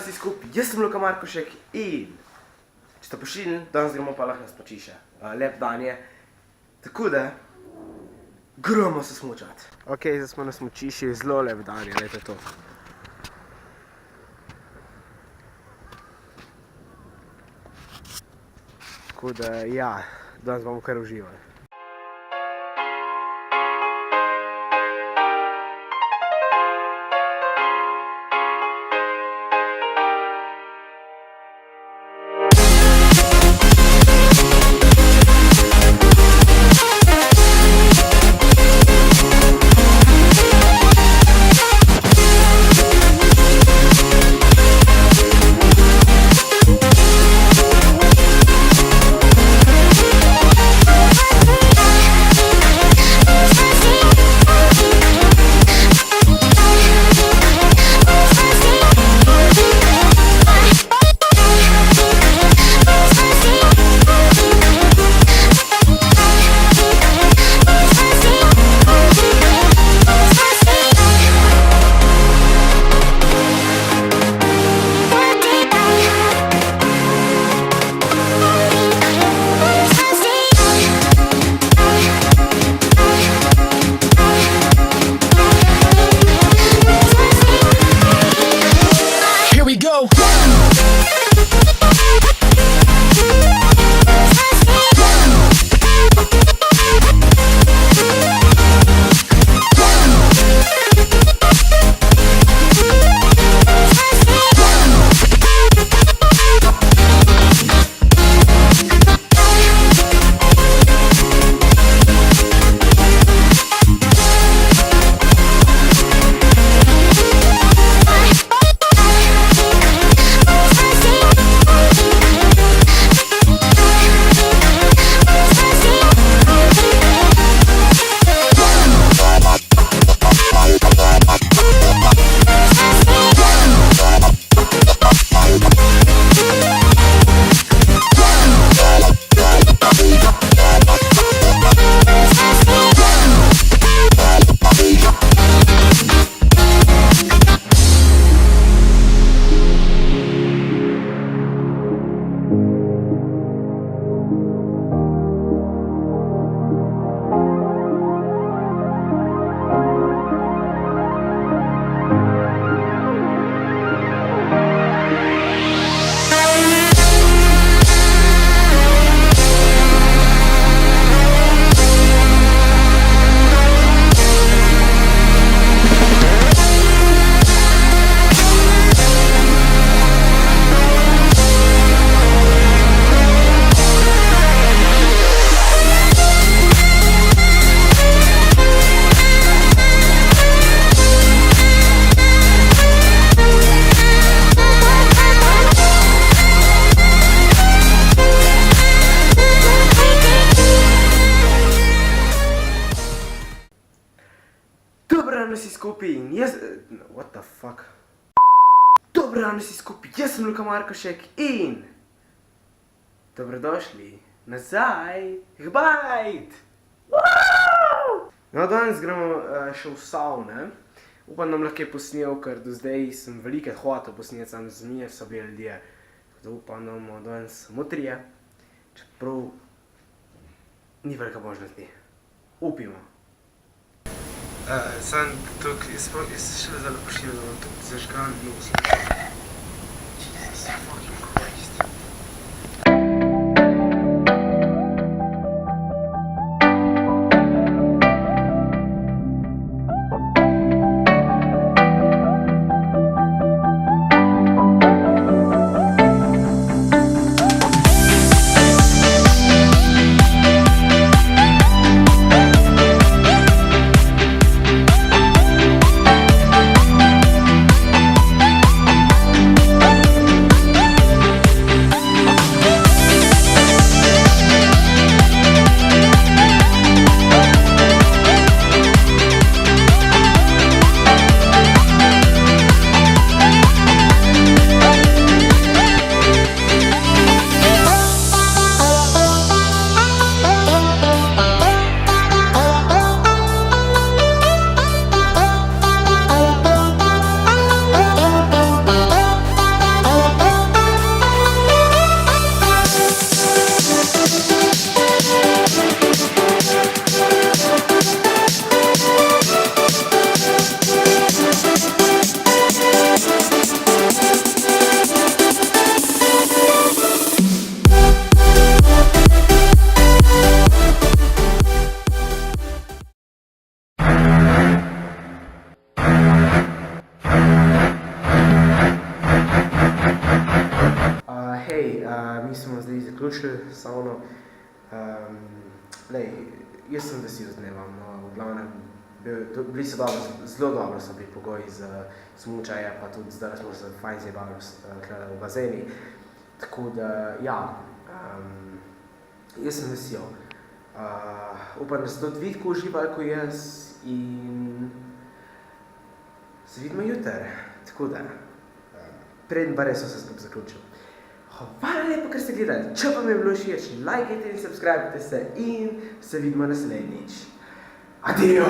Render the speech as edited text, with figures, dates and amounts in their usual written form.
vsi skupaj, jaz sem Luka Markošek in če ste pošiljni, danes gremo pa lahko na spočiše. Lep dan je. Tako da, gremo se smučati. Ok, zdaj smo na smučišču, zelo lep dan je, gledajte to. Tako da, ja, danes bomo kar uživali. Dobro rano vsi skupaj in jaz... What the fuck? Dobro rano vsi skupaj, jaz sem Luka Markošek in... Dobrodošli nazaj k Bajt! No, danes gremo še v savne. Upam, da nam lahko posnel, ker do zdaj sem veliko hotel posneti, sam z njih so bili ljudje. Tako da upam, da bomo danes samo trije. Čeprav ni velika možnosti. Upimo. Sam tukaj, jaz se šele zdaj pošiljam, da vam tukaj zažgan nos. Jesus fucking Christ. še savno. Jaz sem vesel z dnevom, no, v glavnem, zelo dobro so bili pogoji za smučanje, pa tudi zdaj smo se fajn zjebali v bazeni. Tako da, ja, jaz sem vesel. Upam, da ste tudi vi tako uživali kot jaz in se vidimo jutri. Tako da, preden pa res vse skupaj zaključil. Hvala lepo, ker ste gledali. Če vam je bilo všeč, lajkajte in subscribejte se in se vidimo naslednjič. Adijo!